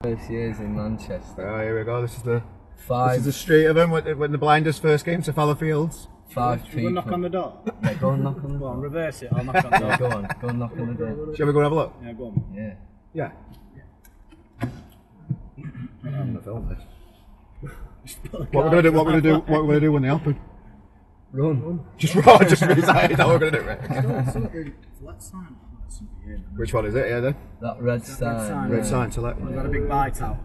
First years in Manchester. Oh, here we go. This is the Five. street of them when the Blinders first came to Fallowfields. Five people. Go knock on the door. Yeah, go and knock on the Go door. on, reverse it. I'll knock on the door. Yeah, go on. Go and knock on the door. Shall we go and have a look? Yeah, go on. Yeah. Yeah. I'm gonna film this. What we're gonna do? What we're gonna do? What we're gonna do when they open? Run. Just run. Just reside. That's what we're gonna do, right? Let's sign. That's something here. Which one is it? Yeah, then. That red sign. sign. Red sign to let. We've got a big bite out.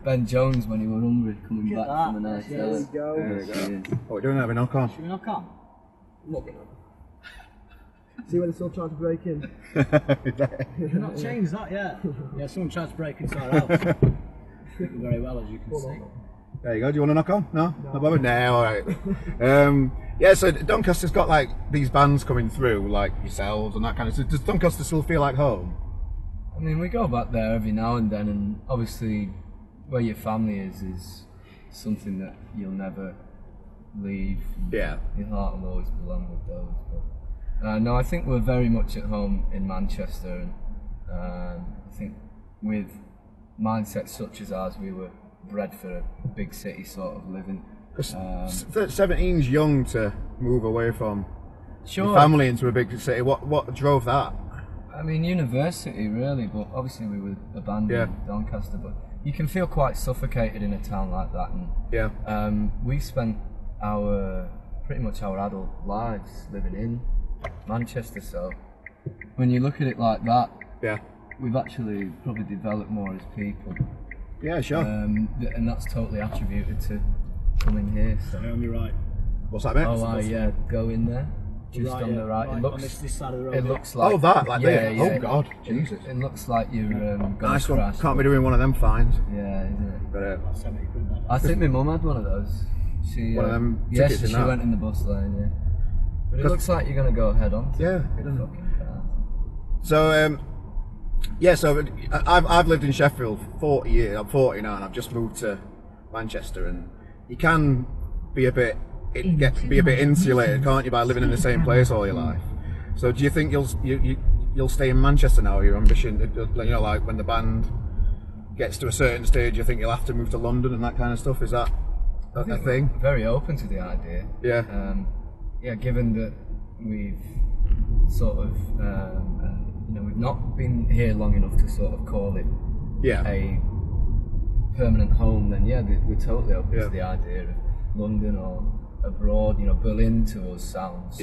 Ben Jones when he were hungry coming Look back at from a nice that. There we night. go. There we go. Yes, yes. What we're doing? Have a knock on. Should we knock on? See when they're still trying to break in. We've not changed that yet. Yeah, someone tried to break into our house. Very well, as you can see. There you go. Do you want to knock on? No. Not bothered? No. All right. Yeah. So Doncaster's got like these bands coming through, like yourselves and that kind of stuff. Does Doncaster still feel like home? I mean, we go back there every now and then, and obviously, where your family is something that you'll never leave. Yeah. Your heart will always belong with those. But no, I think we're very much at home in Manchester, and I think with mindsets such as ours, we were bred for a big city sort of living. 17's young to move away from Sure. your family into a big city. What drove that? I mean, university really, but obviously we were abandoned Doncaster. But you can feel quite suffocated in a town like that, and Yeah. we spent pretty much our adult lives living in Manchester. So when you look at it like that, Yeah. we've actually probably developed more as people, Yeah. Sure. and that's totally attributed to coming here. So. On your right. What's that, mate? Oh, yeah, go in there. Just Right, on yeah, the right. right It on looks. this side of the road. It looks like. Oh, that like yeah, there. yeah. Oh God, Jesus. It looks like you're going Nice to one. crash. Can't be doing one of them fines. Yeah, isn't it? But 70 quid that. I think my mum had one of those. She, One of them yeah, tickets in she that? went in the bus lane, yeah. But it 'Cause- looks like you're going to go head on. yeah. The fucking car. So yeah. So I've lived in Sheffield for 40 years. I'm 40 now, and I've just moved to Manchester, and you can be a bit insulated, can't you, by living in the same place all your life? So do you think you'll stay in Manchester now? Your ambition, you know, like when the band gets to a certain stage, you think you'll have to move to London and that kind of stuff? Is that a thing? Very open to the idea. Yeah. Yeah, given that we've sort of, we've not been here long enough to sort of call it Yeah. a permanent home, then yeah, we're totally open Yeah. to the idea of London or abroad. You know, Berlin to us sounds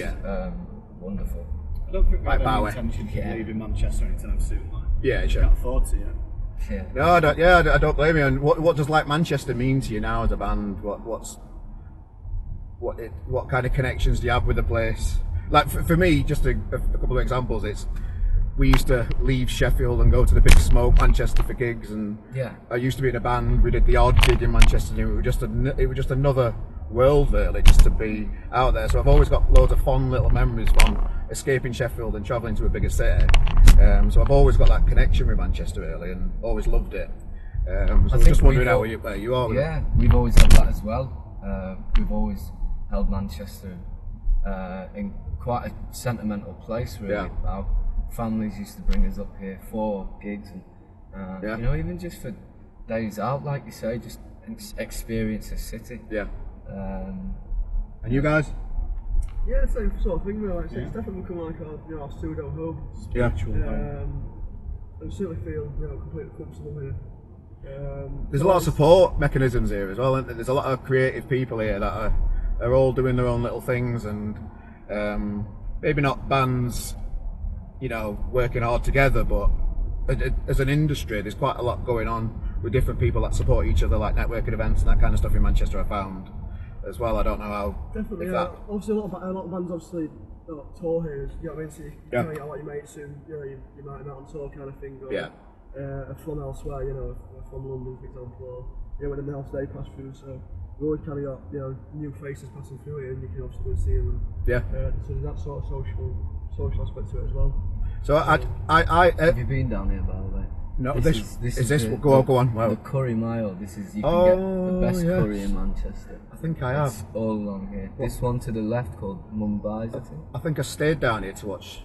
wonderful. I don't think we Like have any Bowie. intention of Yeah. leaving Manchester anytime soon. Like, Yeah, we sure. can't afford to yet. Yeah. No, I don't. Yeah, I don't blame you. And what does like Manchester mean to you now as a band? What kind of connections do you have with the place? Like for me, just a couple of examples. It's we used to leave Sheffield and go to the Big Smoke, Manchester, for gigs, and Yeah. I used to be in a band. We did the odd gig in Manchester. And it was just another world, really, just to be out there. So I've always got loads of fond little memories from escaping Sheffield and travelling to a bigger city. So I've always got that connection with Manchester, really, and always loved it. So I was think just wondering we've how where you are with it. Yeah, we've always had that as well. We've always held Manchester in quite a sentimental place, really. Yeah. Our families used to bring us up here for gigs, and Yeah. you know, even just for days out, like you say, just experience a city. Yeah. And you guys? Yeah, same sort of thing. Really. Like, it's definitely become like our pseudo home. Yeah. I certainly feel completely comfortable here. There's a lot of support mechanisms here as well, isn't there? There's a lot of creative people here that are all doing their own little things, and maybe not bands, working hard together, but as an industry, there's quite a lot going on with different people that support each other, like networking events and that kind of stuff in Manchester. I found as well. I don't know how. Definitely, if yeah. that- Obviously, a lot of bands obviously tour here. You know what I mean? So you Yeah. kind of get like your mates who you might not on tour kind of thing. Or, Yeah. Are from elsewhere. From London, for example, or when the house they pass through. So we always kind of got new faces passing through here, and you can obviously go and see them. Yeah. So there's that sort of social aspect to it as well. So Have you been down here, by the way? no, this is this. the- Go on. Wow. The Curry Mile. You can get the best yes. curry in Manchester. I think I It's have. all along here. This one to the left called Mumbai's, I think. I think I stayed down here to watch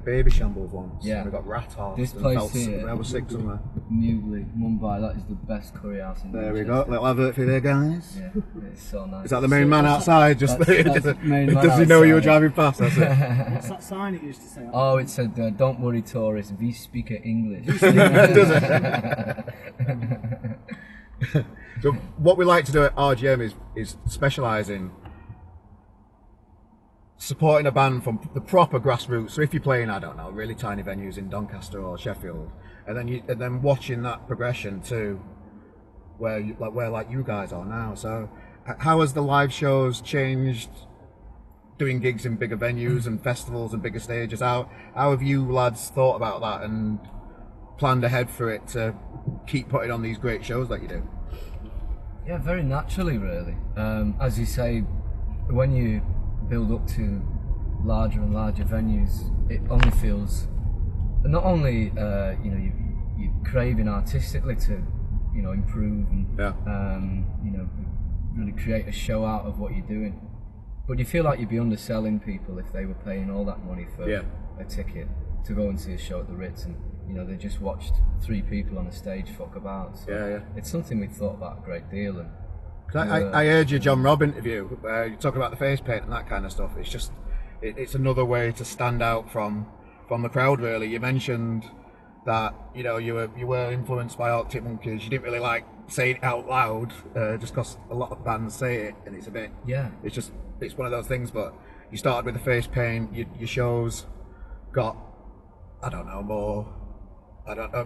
Baby Shambles once. Yeah. And we got Rat House. This and place Felt- here- There was 6 somewhere. Mewley, Mumbai, that is the best curry house in There we Manchester. go. Little advert for you there, guys. Yeah, it's so nice. Is that the main man outside? Just That's the main man does he know you were outside. driving past? That's it. What's that sign it used to say? Oh, it said, "Don't worry, tourists. We speak English." Does it? So what we like to do at RGM is specialise in supporting a band from the proper grassroots. So if you're playing, I don't know, really tiny venues in Doncaster or Sheffield, and then watching that progression to where you guys are now. So how has the live shows changed? Doing gigs in bigger venues and festivals and bigger stages. How have you lads thought about that and planned ahead for it to keep putting on these great shows that you do? Yeah, very naturally, really. As you say, when you build up to larger and larger venues, it only feels not only you're craving artistically to improve and really create a show out of what you're doing, but you feel like you'd be underselling people if they were paying all that money for a ticket to go and see a show at the Ritz, and they just watched 3 people on a stage fuck about. So it's something we've thought about a great deal. And I heard your John Robb interview where you talk about the face paint and that kind of stuff. It's just it's another way to stand out from the crowd. Really, you mentioned that you were influenced by Arctic Monkeys. You didn't really like saying it out loud, just because a lot of bands say it, and it's a bit it's one of those things. But you started with the face paint. Your shows got more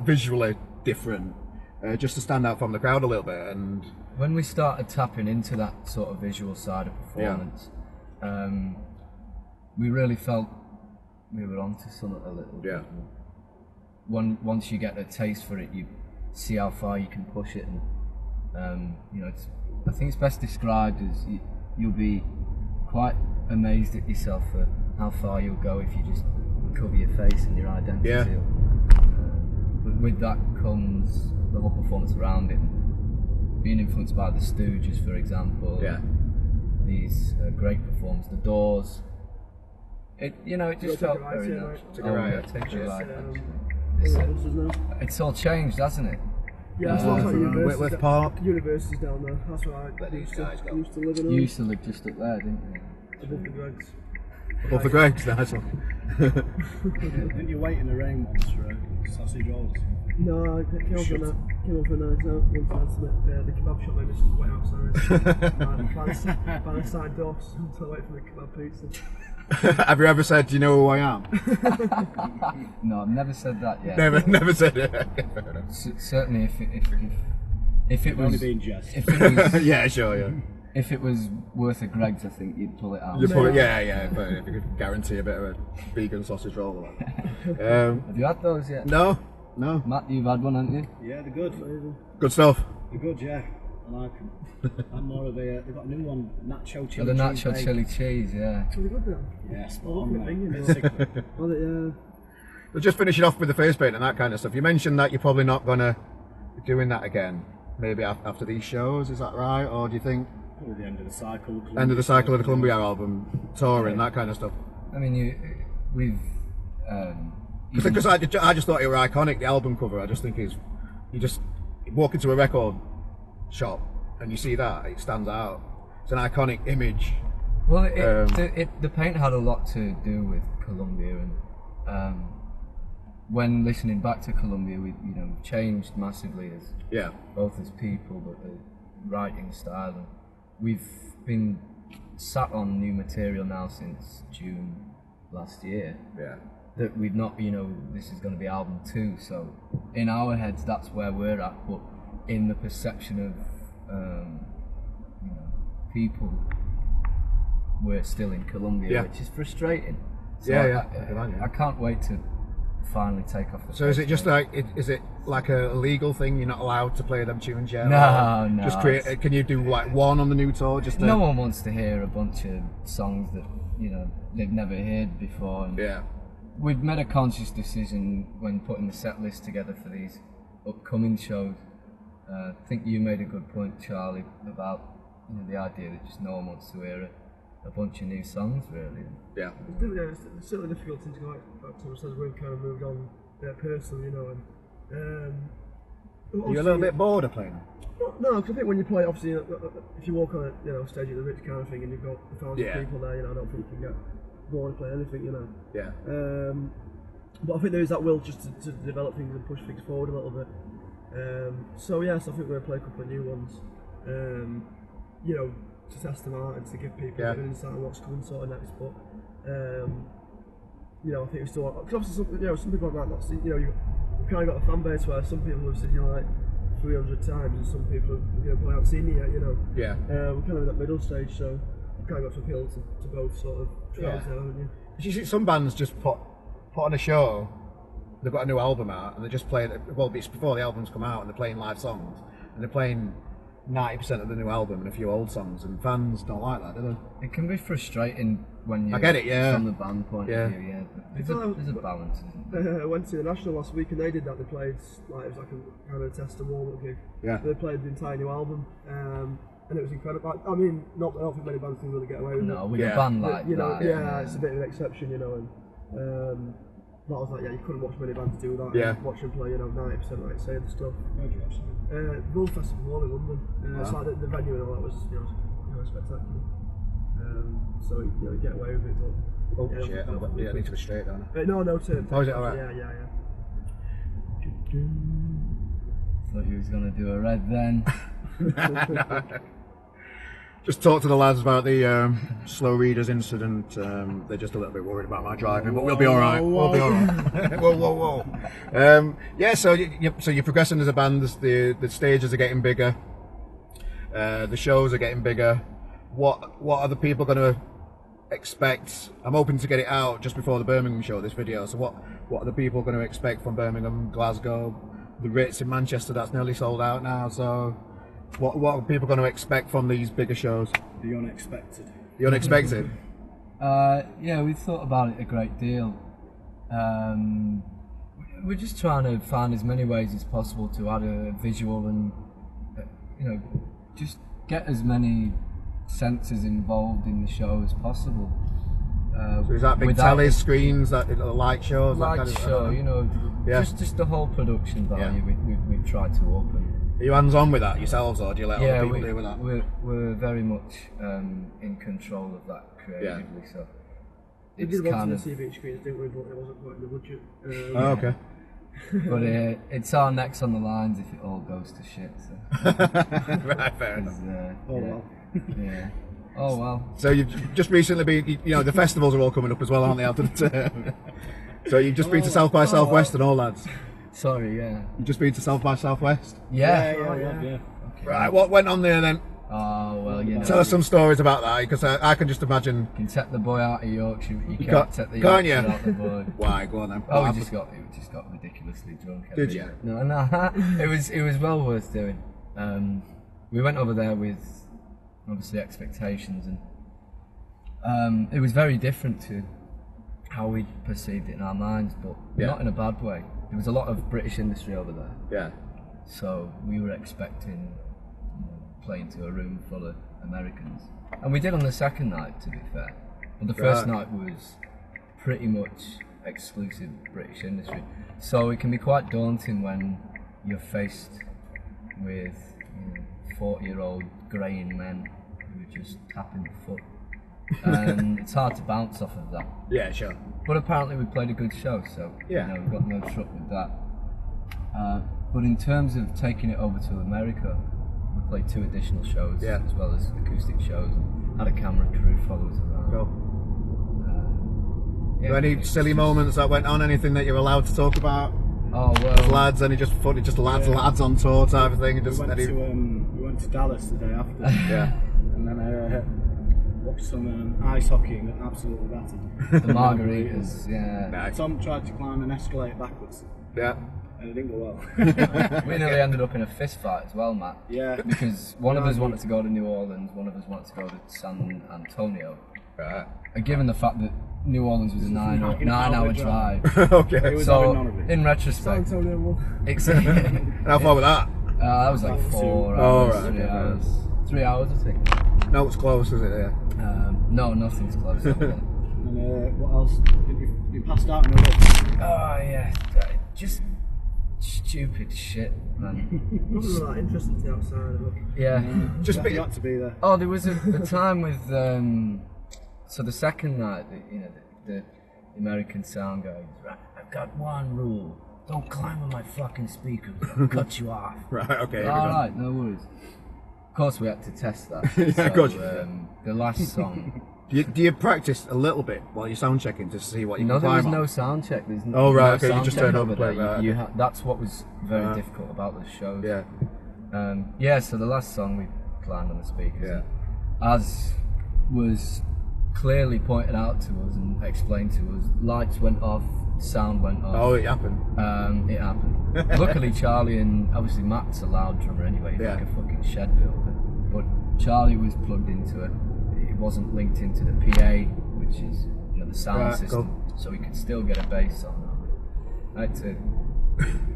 visually different, just to stand out from the crowd a little bit. And when we started tapping into that sort of visual side of performance, we really felt we were onto something a little bit. Once you get a taste for it, you see how far you can push it, and I think it's best described as you'll be quite amazed at yourself for how far you'll go if you just cover your face and your identity. But with that comes the whole performance around it. Being influenced by the Stooges, for example. These great performers, the Doors. It just felt very natural. Take your right. It's all changed, hasn't it? Yeah, it's like Whitworth Park. University's down there. That's right. Where these guys go. Used to live in You used to live just up there, didn't you? above the Gregs. Above the Gregs, nice one. Didn't you wait in the rain once for a sausage roll? No, I came up for a night out. Went to the kebab shop. I just went outside by the side doors until I wait for the kebab pizza. Have you ever said, "Do you know who I am"? No, I've never said that yet. Never said it. Certainly, if it was Only being just. if it was Yeah, sure, yeah. if it was worth a Greg's, I think you'd pull it out. You put it, yeah. But if you could guarantee a bit of a vegan sausage roll or that. Have you had those yet? No. Matt, you've had one, haven't you? Yeah, they're good. Good stuff. They're good, yeah. I like them. I'm more of a. They've got a new one, nacho chili. The cheese nacho bake. chili cheese, yeah. It's really good now. Yeah, spot I love on, it, mate. banging, Bit though. sick. Well, yeah. But just finishing off with the face paint and that kind of stuff. You mentioned that you're probably not gonna be doing that again. Maybe after these shows, is that right? Or do you think Probably the end of the cycle. end of the cycle of the Columbia album, touring, that kind of stuff? I mean, we've. Because I just thought it were iconic, the album cover. I just think you just walk into a record shop and you see that, it stands out. It's an iconic image. Well, the paint had a lot to do with Columbia, and when listening back to Columbia, we changed massively as both as people, but the writing style. And we've been sat on new material now since June last year. Yeah. That we've not, this is going to be album 2. So in our heads, that's where we're at. But in the perception of people, we're still in Columbia, which is frustrating. So I can't wait to finally take off the. So is it just is it like a legal thing? You're not allowed to play them tunes yet? No. Just create. Can you do like one on the new tour? Just no one wants to hear a bunch of songs that they've never heard before. And we've made a conscious decision when putting the set list together for these upcoming shows. I think you made a good point, Charlie, about the idea that just no one wants to hear a bunch of new songs really. Yeah. It's still a difficult thing to go back to, as we've kind of moved on personally, you know. And, Are you a little bit bored of playing? No, because I think when you play, obviously, if you walk on a stage at the Reyt kind of thing, and you've got 1,000 people there, you know, I don't think you can get bored of playing anything, you know. Yeah. But I think there is that will just to develop things and push things forward a little bit. So yes, I think we're going to play a couple of new ones. You know, to test them out and to give people an insight on what's coming sort of next. But you know, I think we still, because obviously some people might not see. You know, you've kind of got a fan base where some people have seen you like 300 times, and some people probably haven't seen you yet. You know. Yeah. We're kind of in that middle stage, so we've kind of got to appeal to both sort of tribes there, haven't you? You see, some bands just put on a show. They've got a new album out, and they're just playing. Well, it's before the album's come out, and they're playing live songs, and they're playing 90% of the new album and a few old songs, and fans don't like that, do they? It can be frustrating when you. I get it, yeah. From the band point of view, yeah. There's a balance, isn't there? I went to the National last week, and they did that. They played like it was like a kind of test and warm-up gig. Yeah. They played the entire new album, and it was incredible. I mean, I don't think many bands can really get away with it. No, with a band like that. Yeah, it's a bit of an exception, you know. And that was like, you couldn't watch many bands do that. Yeah. Watch them play, 90% like say the stuff. Where'd you watch them? Bull Festival Hall in London. It's like the venue and all that was, spectacular. So you get away with it. But, oh shit! I need to be straight, don't I? No, turn. Oh, is it alright? Yeah. Thought you was gonna do a red then. No. Just talk to the lads about the slow readers incident. They're just a little bit worried about my driving, but we'll be all right. We'll be all right. Whoa. Yeah. So you're progressing as a band. The stages are getting bigger. The shows are getting bigger. What are the people going to expect? I'm hoping to get it out just before the Birmingham show. This video. So what are the people going to expect from Birmingham, Glasgow, the Reyt in Manchester? That's nearly sold out now. So. What are people going to expect from these bigger shows? The unexpected. The unexpected? Yeah, we've thought about it a great deal. We're just trying to find as many ways as possible to add a visual and, just get as many senses involved in the show as possible. So is that big telly screens, that light shows? Light that kind of, show, just the whole production value we've tried to open. Are you hands-on with that yourselves, or do you let other people deal with that? We're very much in control of that creatively, so we did want to see TV screens, didn't we? But it wasn't quite in the budget. Okay. But it's our necks on the lines if it all goes to shit. So. Right, fair enough. Well. Yeah. Oh well. So you've just recently been, the festivals are all coming up as well, aren't they, after the term? So you've just been to South by Southwest and all, lads? Sorry, yeah. You've just been to South by Southwest? Yeah. Okay. Right, what went on there then? Oh, well, Tell us some stories about that, because I can just imagine. You can take the boy out of Yorkshire, but you can't take the Yorkshire Yorkshire out the boy. Why? Go on then. Oh, we just got ridiculously drunk. Did you? No. It was well worth doing. We went over there with obviously expectations, and it was very different to how we perceived it in our minds, but not in a bad way. There was a lot of British industry over there. Yeah. So we were expecting playing to a room full of Americans. And we did on the second night, to be fair. But the first night was pretty much exclusive British industry. So it can be quite daunting when you're faced with 40-year-old greying men who are just tapping the foot. And it's hard to bounce off of that. Yeah, sure. But apparently we played a good show, so we've got no truck with that. But in terms of taking it over to America, we played 2 additional shows, as well as acoustic shows, and had a camera crew follow us around. Cool. Any silly moments that went on? Anything that you're allowed to talk about? Oh well, lads, any just funny, just lads on tour type of thing. And just we went to Dallas the day after. And then watched some ice hockey and got absolutely battered. The margaritas, Nice. Tom tried to climb an escalator backwards. Yeah. And it didn't go well. We nearly ended up in a fist fight as well, Matt. Yeah. Because one of us wanted to go to New Orleans, one of us wanted to go to San Antonio. Right. And given the fact that New Orleans was a 9-hour drive. Okay. So, in retrospect, San Antonio won. Exactly. How far was that? That was like 4 hours, 3 hours. 3 hours, I think. No, it's close, is it? Yeah. No, nothing's close. And what else? You passed out in a bit. Oh yeah, just stupid shit, man. Nothing that interesting to the outside of it. Yeah. Just You got to be there. Oh, there was a time with so the second night, the American sound guy was right. I've got one rule: don't climb on my fucking speakers. I'll cut you off. Right. Okay. All right, no worries. Of course, we had to test that. Yeah, of course you the last song. Do you practice a little bit while you're sound checking to see what you No, can there climb was on? no sound check. There's no, Oh, right, no okay, you sound just check turn up over and play there. that, You okay. that's what was very difficult about the shows. Yeah. Yeah, so the last song we climbed on the speakers. Yeah. And as was clearly pointed out to us and explained to us, lights went off, sound went off. Oh, it happened. It happened. Luckily, Charlie and obviously Matt's a loud drummer anyway, he's Yeah. like a fucking shed builder. But Charlie was plugged into it. It wasn't linked into the PA, which is the sound Right, system, cool. so we could still get a bass on that. I had to.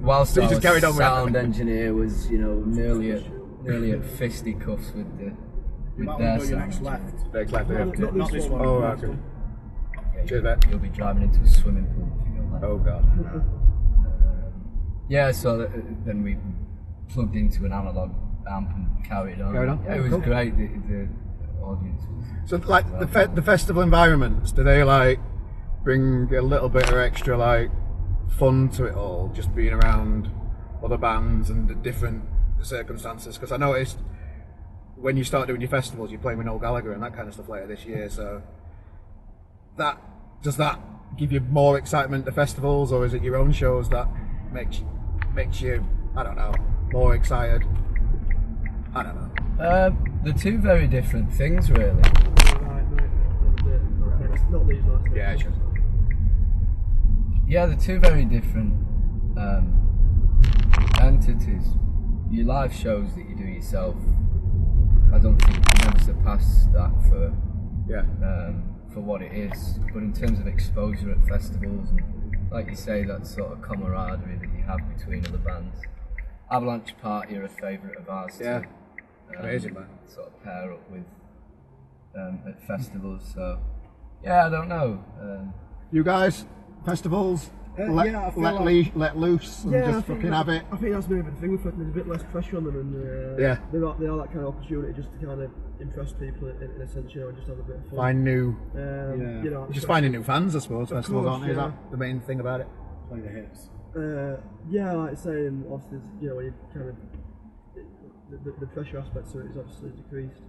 Whilst So you our just carried on with sound that. engineer was, nearly at fisticuffs with You might their want to go your next sound. left. Very clever. Not Not this one. Oh, right, okay. Yeah, Cheers, mate. you'll be driving into a swimming pool if you go left. Oh God. Yeah, so then we plugged into an analog amp and carried on. Carried on? Yeah, it was Cool. great. The audience was. So like the festival environments, do they like bring a little bit of extra like fun to it all? Just being around other bands and the different circumstances. Because I noticed when you start doing your festivals, you're playing with Noel Gallagher and that kind of stuff later this year. So does that give you more excitement to festivals, or is it your own shows that makes you, I don't know, more excited? I don't know. The two very different things, really. Right, not these last days. Yeah, sure. Yeah, the two very different entities. Your live shows that you do yourself, I don't think you never surpass that for what it is. But in terms of exposure at festivals and, like you say, that sort of camaraderie that you have between other bands. Avalanche Party are a favourite of ours Yeah. too. Amazing, man. Sort of pair up with at festivals. So yeah, I don't know. You guys, festivals, let, yeah, I feel let, like- let loose and Yeah, I just think fucking have it. I think that's maybe the thing with it. There's a bit less pressure on them, and Yeah. they are that kind of opportunity just to kind of impress people in a sense, and just have a bit of fun. Find new, Yeah. just finding new fans, I suppose. Festivals, course, aren't they? Is yeah. that the main thing about it? Play the hits. Yeah, like I say, and obviously, when you kind of the pressure aspect to it is obviously decreased.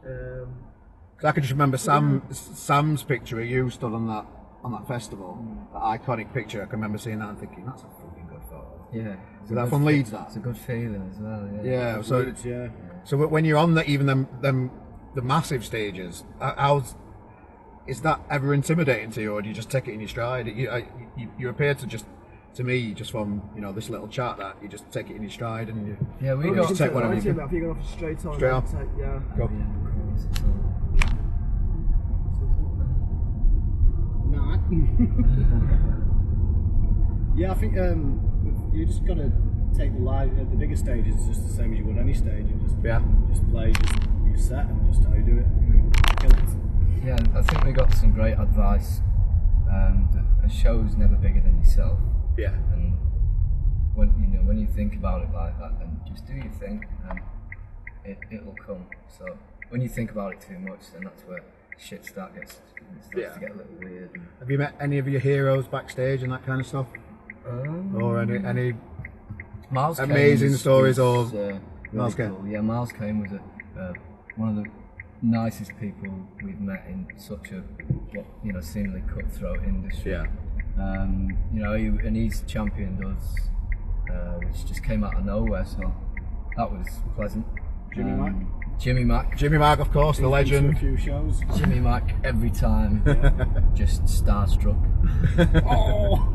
'Cause I can just remember Sam's picture of you stood on that festival, that iconic picture. I can remember seeing that and thinking, that's a fucking good photo. Yeah. So that from Leeds, that. It's a good feeling as well. Yeah. So Leeds, yeah. So when you're on even the massive stages, is that ever intimidating to you, or do you just take it in your stride? You appear to just, to me, just from this little chat, that you just take it in your stride and you. Yeah, we You got. can take take whatever you that, can. if you're going off straight on. Straight on. Yeah. Go. Yeah, of course, it's all- Not. Yeah, I think you just gotta take the live. The bigger stages is just the same as you would any stage, and just play your set and just how you do it. Kill it. Yeah, I think we got some great advice. That a show's never bigger than yourself, Yeah. and when you think about it like that, then just do your thing, and it'll come. So when you think about it too much, then that's where shit starts to get a little weird. Have you met any of your heroes backstage and that kind of stuff, or any? Miles Amazing Kane stories was, of really Miles Kane. cool. Yeah, Miles Kane was one of the nicest people we've met in such a seemingly cutthroat industry. Yeah. He's championed us, which just came out of nowhere, so that was pleasant. Jimmy Mac. Jimmy Mac, of course, the Been to a legend. few shows. Jimmy Mac every time, just starstruck. Oh,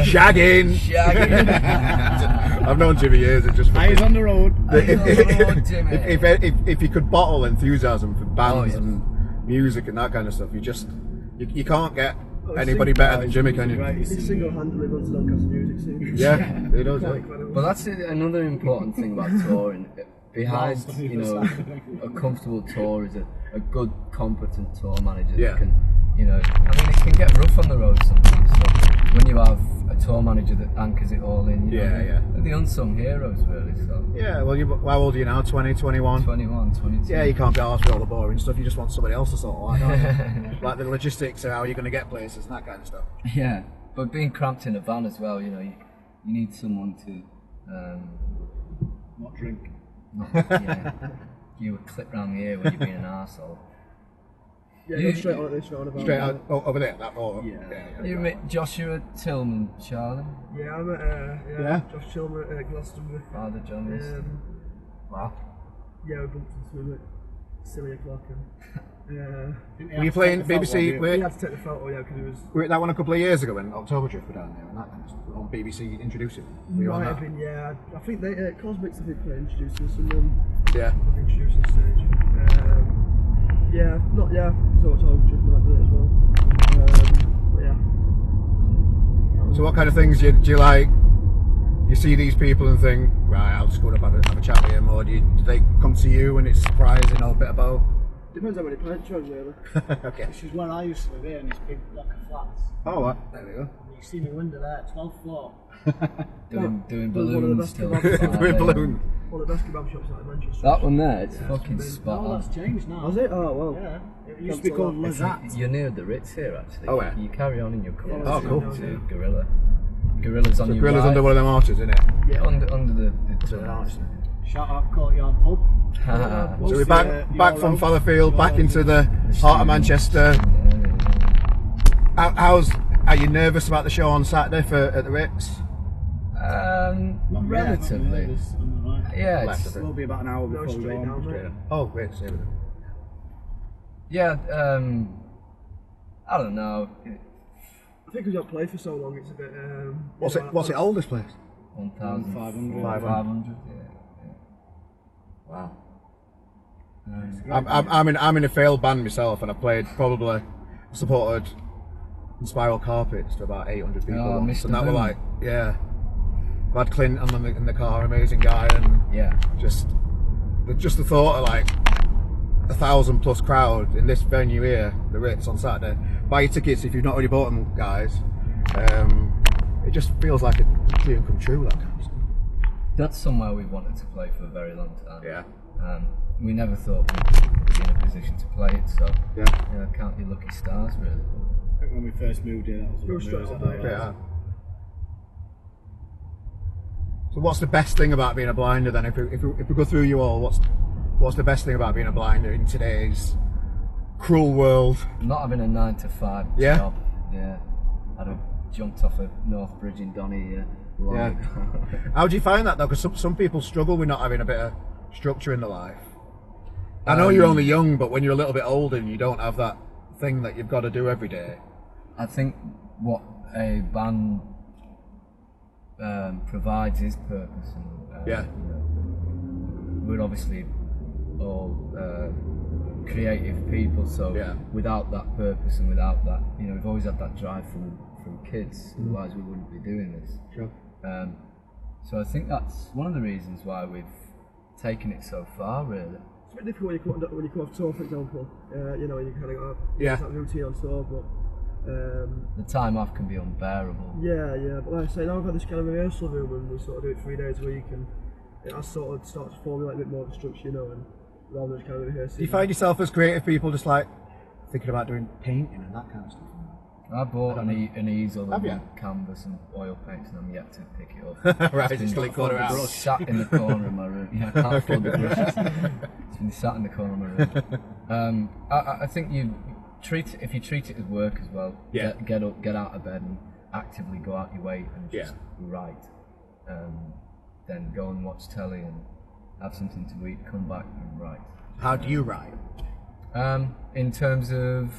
Shagging. Shagging. I've known Jimmy years. It just. eyes on the road. If you could bottle enthusiasm for bands yes. and music and that kind of stuff, you can't get anybody better than Jimmy, can you? Right. He single-handedly runs the Doncaster music scene. Yeah, he does. Quite Yeah. incredible. Well, that's another important thing about touring. behind, you know, a comfortable tour is a good, competent tour manager that can, you know, I mean, it can get rough on the road sometimes. So when you have a tour manager that anchors it all in, you know, they're the unsung heroes, really. So yeah, well, how old are you now? 20, 21? 21, 22. Yeah, you can't be asked with all the boring stuff. You just want somebody else to sort of like, don't you? Like the logistics of how you're going to get places and that kind of stuff. Yeah, but being cramped in a van as well, you know, you need someone to not drink. You would clip round the ear when you're being an arsehole. Yeah, go straight on at this roundabout. Straight out over there, that door. You met Joshua Tillman, Charlie? Yeah, I met Josh Tillman at Glastonbury. Father John. Wow. Yeah, we bumped into him at silly o'clock. Were you playing BBC? We had to take the photo, because it was. We were at that one a couple of years ago when October Drift were down there and that kind of stuff, on BBC introducing. Might have been, yeah. I think they Cosmics, I think, they introduced us and then introducing the stage. So October Drift might do it as well. But yeah. So what kind of things do you like? You see these people and think, right, I'll just go up and have a chat with him, or do they come to you and it's surprising or a bit of both? Depends how many pints you're on, really. Okay. This is where I used to live here in this big block of flats. Oh, what? There we go. You see my window there, 12th floor. doing balloons still. Doing balloons. One of the best kebab shops out in Manchester. That one there, it's fucking spot on. Oh, that's changed now. Has it? Oh, well. Yeah. It used to be called Lazat. You're near the Ritz here, actually. Oh, yeah. You carry on in your car. Oh, cool. To Gorilla. Gorilla's on your Gorilla's right. under one of them arches, isn't it? Yeah, under the arch. Shout out Courtyard Pub. So we're back from Fallowfield, back into the heart of Manchester. Are you nervous about the show on Saturday at the Ritz? Relatively. Yeah, it will be about an hour before we go on. Oh, great. Yeah, I don't know. I think we've not played for so long, it's a bit... What's it oldest place? 1,500. 500. Yeah. Wow. I'm in a failed band myself, and I supported Spiral Carpets to about 800 people once, and that were like, I had Clint in the car, amazing guy, and just the thought of like 1,000+ crowd in this venue here, the Ritz on Saturday. Buy your tickets if you've not already bought them, guys. It just feels like a dream come true, that kind of stuff. That's somewhere we've wanted to play for a very long time. Yeah. We never thought we'd be in a position to play it, so count your lucky stars, really. I think when we first moved here, that was So what's the best thing about being a blinder then? If we go through you all, what's the best thing about being a blinder in today's cruel world? Not having a 9-to-5 job. Yeah. I'd have jumped off a North Bridge in Donny long ago. How do you find that though? Because some people struggle with not having a bit of structure in their life. I know you're only young, but when you're a little bit older and you don't have that thing that you've got to do every day. I think what a band provides is purpose. And, you know, we're obviously all creative people, so without that purpose and without that, you know, we've always had that drive from kids. Otherwise, we wouldn't be doing this. Sure. So I think that's one of the reasons why we've taken it so far, really. It's a bit difficult when you come off tour, for example. You know, you kind of got that routine on tour, but the time off can be unbearable. Yeah. But like I say, now I've had this kind of rehearsal room, and we sort of do it 3 days a week, and it has sort of started to formulate a bit more of a structure, you know, and rather than just kind of rehearsing. Do you find yourself as creative people just like thinking about doing painting and that kind of stuff? I bought an easel and canvas and oil paints, and I'm yet to pick it up. Right, it's still sat in the corner of my room. Yeah, I can't afford the brushes. It's been sat in the corner of my room. I think if you treat it as work as well, get up, get out of bed, and actively go out your way and just write. Then go and watch telly and have something to eat. Come back and write. How do you write? In terms of.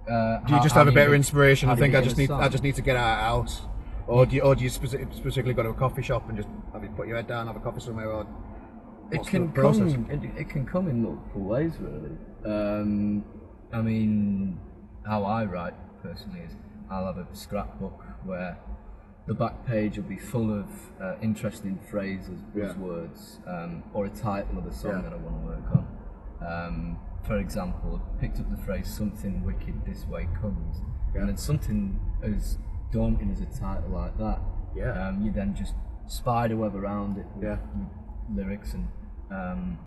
Do you just have a bit of inspiration and think I just need to get out of the house, or do you specifically go to a coffee shop and just have you put your head down, have a coffee somewhere, or it can come in multiple ways, really. I mean, how I write personally is I'll have a scrapbook where the back page will be full of interesting phrases, buzzwords, or a title of a song that I want to work on. For example, I picked up the phrase "something wicked this way comes," and then something as daunting as a title like that. You then just spider web around it with lyrics and